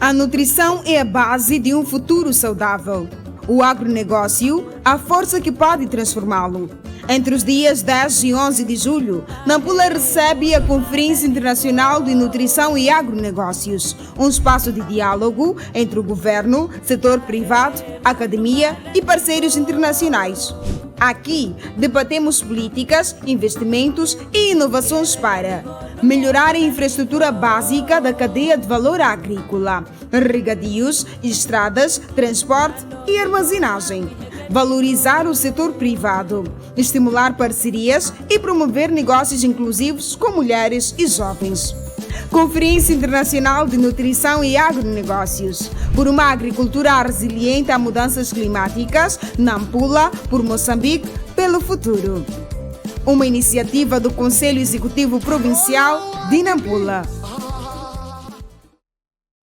A nutrição é a base de um futuro saudável. O agronegócio, a força que pode transformá-lo. Entre os dias 10 e 11 de julho, Nampula recebe a Conferência Internacional de Nutrição e Agronegócios, um espaço de diálogo entre o governo, setor privado, academia e parceiros internacionais. Aqui, debatemos políticas, investimentos e inovações para melhorar a infraestrutura básica da cadeia de valor agrícola, regadios, estradas, transporte e armazenagem, valorizar o setor privado, estimular parcerias e promover negócios inclusivos com mulheres e jovens. Conferência Internacional de Nutrição e Agronegócios, por uma agricultura resiliente a mudanças climáticas, Nampula, por Moçambique, pelo futuro. Uma iniciativa do Conselho Executivo Provincial de Nampula.